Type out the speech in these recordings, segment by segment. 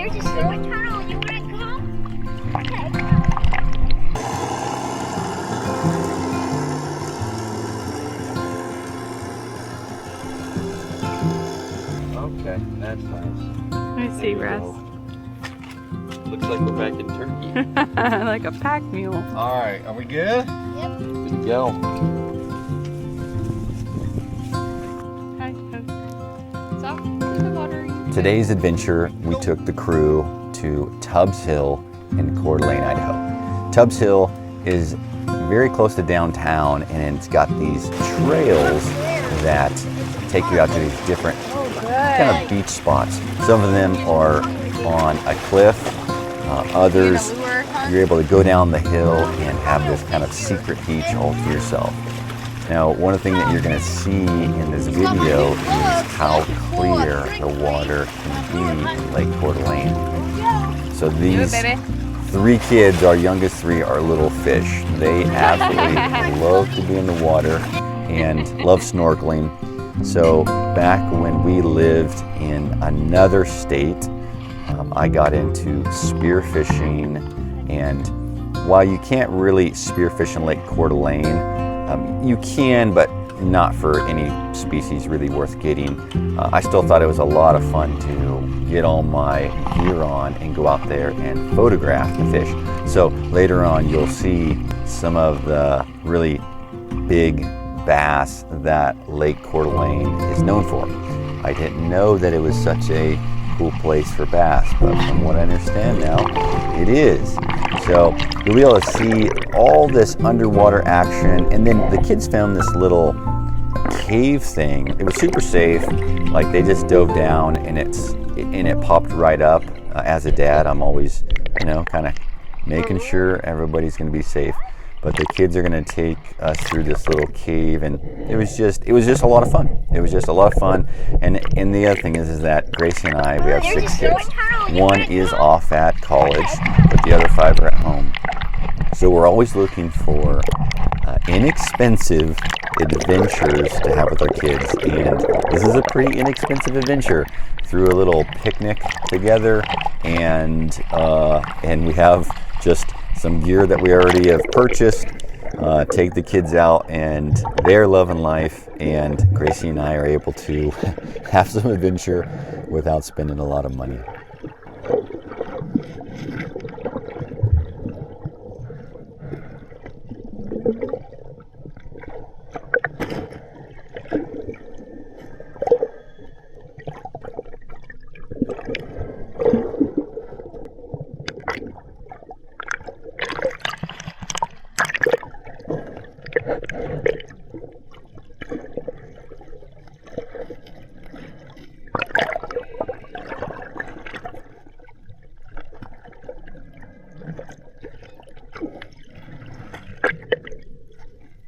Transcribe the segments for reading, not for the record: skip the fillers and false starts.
there's a slow tunnel. You want to come? Okay. Okay, that's nice. Let me see, Russ. Looks like we're back in Turkey. Like a pack mule. All right, are we good? Yep. Good to go. Hi. Stop. There's no water. Today's adventure, we took the crew to Tubbs Hill in Coeur d'Alene, Idaho. Tubbs Hill is very close to downtown, and it's got these trails that take you out to these different kind of beach spots. Some of them are on a cliff. Others, you're able to go down the hill and have this kind of secret beach all to yourself. Now, one of the things that you're going to see in this video is how clear the water can be in Lake Coeur d'Alene. So these three kids, our youngest three, are little fish. They absolutely love to be in the water and love snorkeling. So back when we lived in another state, I got into spearfishing, and while you can't really spearfish in Lake Coeur d'Alene, you can, but not for any species really worth getting. I still thought it was a lot of fun to get all my gear on and go out there and photograph the fish. So later on you'll see some of the really big bass that Lake Coeur d'Alene is known for. I didn't know that it was such a cool place for bass, but from what I understand now, it is. So you'll be able to see all this underwater action, and then the kids found this little cave thing. It was super safe. Like, they just dove down and it popped right up. As a dad, I'm always, kind of making sure everybody's going to be safe. But the kids are going to take us through this little cave, and it was just a lot of fun. It was just a lot of fun. And the other thing is that Gracie and I, we have 6 kids. One is off at college, but the other 5 are at home. So we're always looking for inexpensive adventures to have with our kids. And this is a pretty inexpensive adventure. Through a little picnic together, and we have just some gear that we already have purchased. Take the kids out, and they're loving life, and Gracie and I are able to have some adventure without spending a lot of money.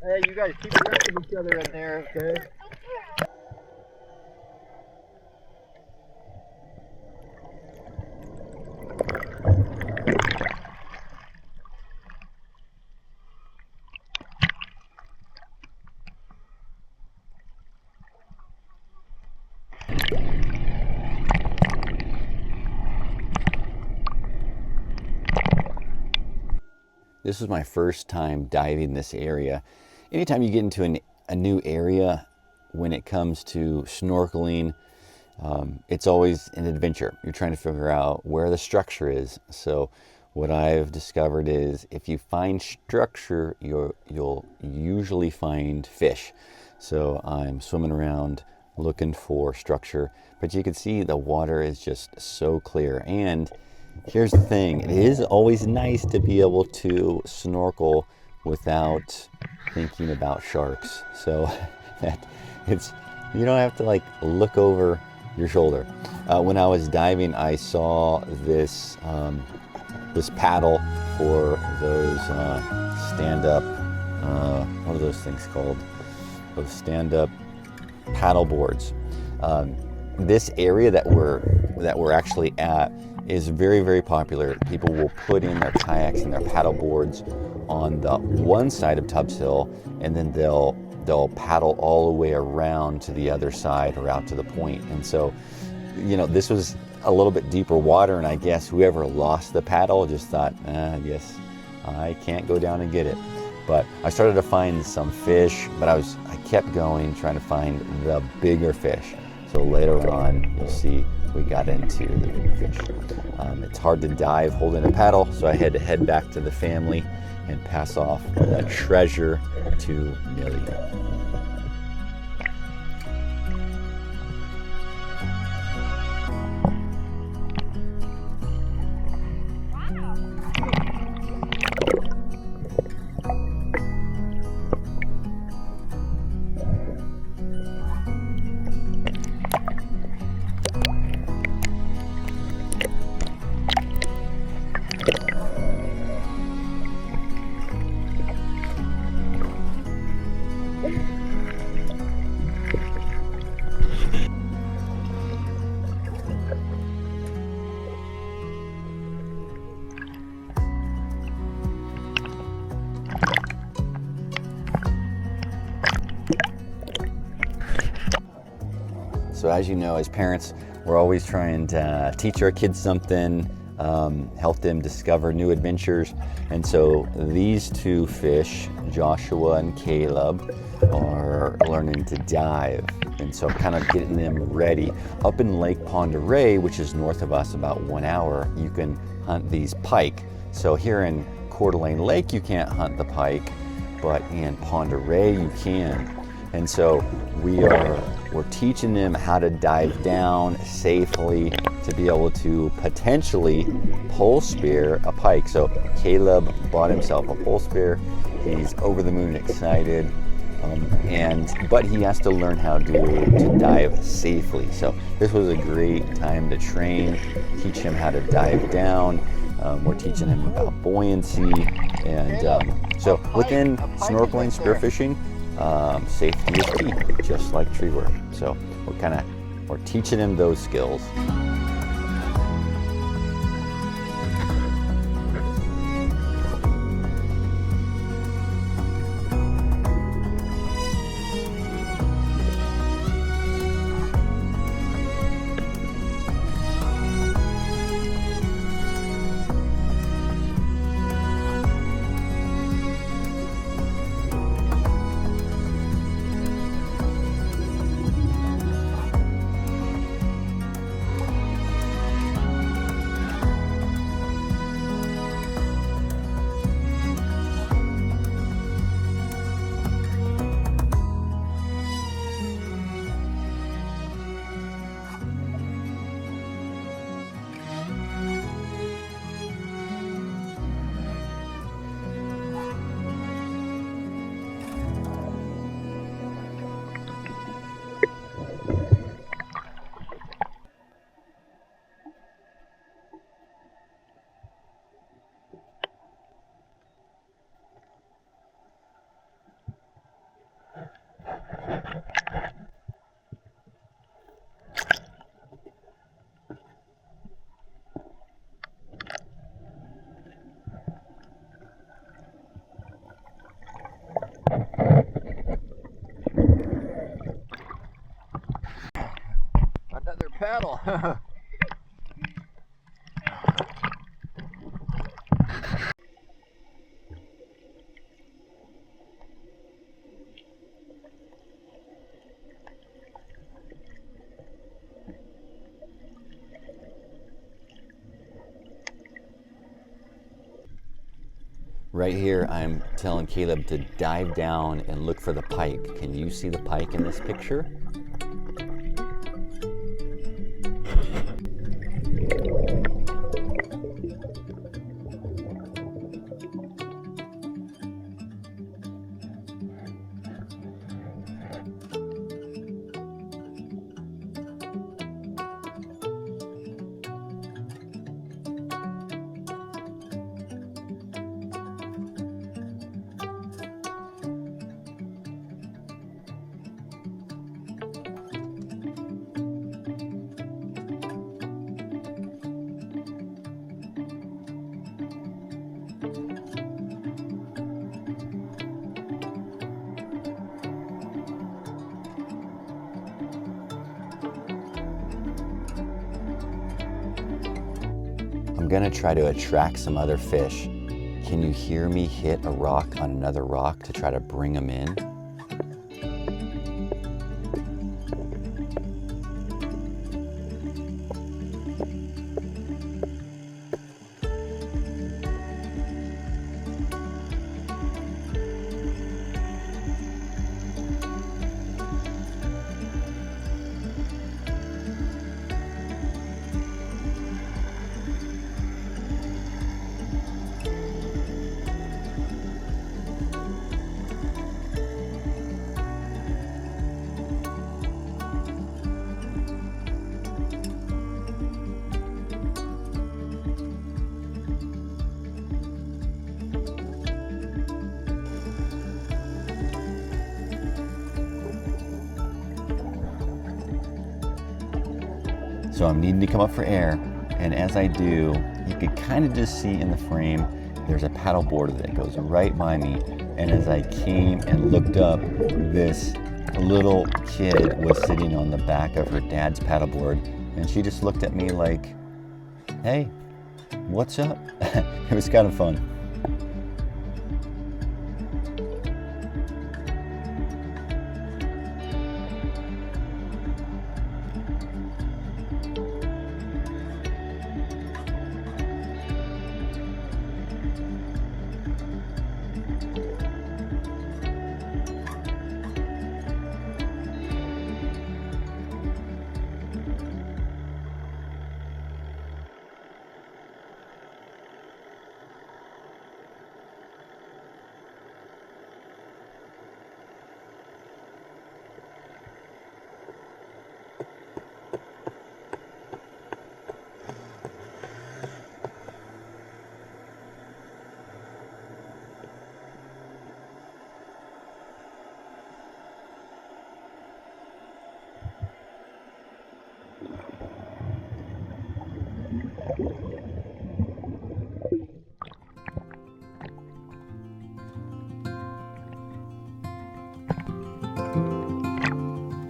Hey, you guys keep the rest of each other in there, okay? This was my first time diving this area. Anytime you get into a new area, when it comes to snorkeling, it's always an adventure. You're trying to figure out where the structure is. So what I've discovered is if you find structure, you'll usually find fish. So I'm swimming around looking for structure, but you can see the water is just so clear. And here's the thing, it is always nice to be able to snorkel without thinking about sharks. So that you don't have to like look over your shoulder. When I was diving, I saw this this paddle for those stand-up, what are those things called? Those stand-up paddle boards. This area that we're actually at is very, very popular. People will put in their kayaks and their paddle boards on the one side of Tubbs Hill, and then they'll paddle all the way around to the other side or out to the point. And so, this was a little bit deeper water, and I guess whoever lost the paddle just thought, I guess I can't go down and get it. But I started to find some fish, but I kept going trying to find the bigger fish. So later on, you'll see we got into the big fish. It's hard to dive holding a paddle, so I had to head back to the family and pass off the treasure to Millie. So as you know, as parents, we're always trying to teach our kids something, help them discover new adventures. And so these two fish, Joshua and Caleb, are learning to dive. And so kind of getting them ready. Up in Lake Pend Oreille, which is north of us about 1 hour, you can hunt these pike. So here in Coeur d'Alene Lake, you can't hunt the pike, but in Pend Oreille, you can. And so we're teaching them how to dive down safely to be able to potentially pole spear a pike. So Caleb bought himself a pole spear. He's over the moon excited, but he has to learn how to dive safely. So this was a great time to train, teach him how to dive down. We're teaching him about buoyancy, and so within snorkeling, spearfishing, safety is key, just like tree work. So we're teaching him those skills. Another paddle. Right here, I'm telling Caleb to dive down and look for the pike. Can you see the pike in this picture? I'm gonna try to attract some other fish. Can you hear me hit a rock on another rock to try to bring them in? So I'm needing to come up for air, and as I do, you could kind of just see in the frame, there's a paddle board that goes right by me. And as I came and looked up, this little kid was sitting on the back of her dad's paddleboard, and she just looked at me like, hey, what's up? It was kind of fun.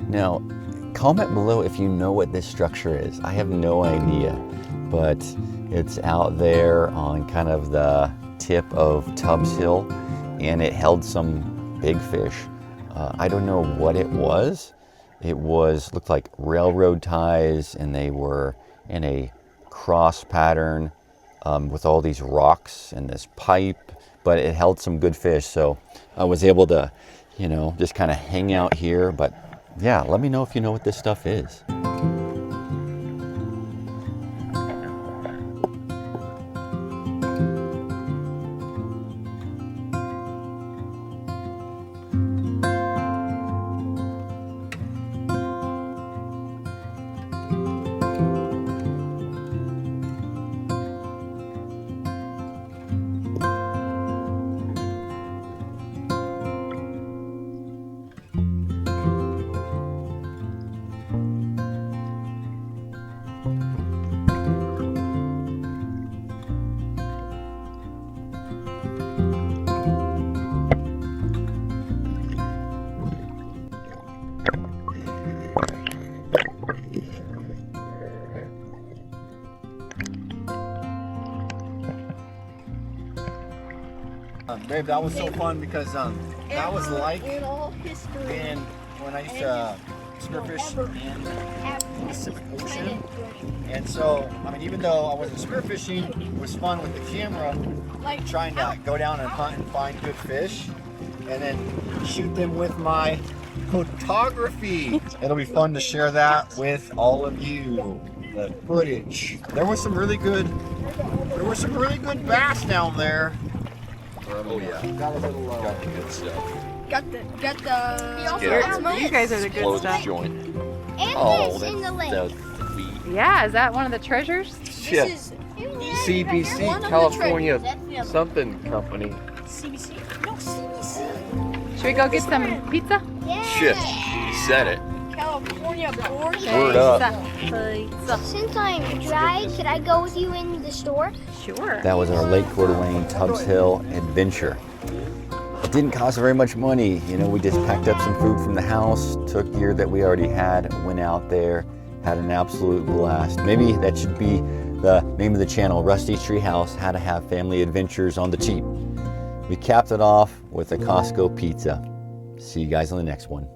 Now, comment below if you know what this structure is. I have no idea, but it's out there on kind of the tip of Tubbs Hill, and it held some big fish. I don't know what it was. It looked like railroad ties, and they were in a cross pattern with all these rocks and this pipe, but it held some good fish. So I was able to, just kind of hang out here. But yeah, let me know if you know what this stuff is. Babe, that was so fun because that was like in all history. and when I used to spearfish in the Pacific Ocean. And so, even though I wasn't spearfishing, it was fun with the camera, trying to go down and hunt and find good fish, and then shoot them with my photography. It'll be fun to share that with all of you. The footage. There were some really good bass down there. Oh yeah, got the good stuff. Got the. You guys are the good stuff. And this in the lake. Yeah, is that one of the treasures? Yeah. This is CBC, one of the California treasures. something company. CBC? No, CBC. Should we go get some pizza? Yeah. Shit, you said it. California board. Word up. Pizza. Since I'm dry, could I go with you in the store? Sure. That was our Lake Coeur Tubbs Hill adventure. It didn't cost very much money. We just packed up some food from the house, took gear that we already had, went out there, had an absolute blast. Maybe that should be The name of the channel, Rusty's Treehouse, how to have family adventures on the cheap. We capped it off with a Costco pizza. See you guys on the next one.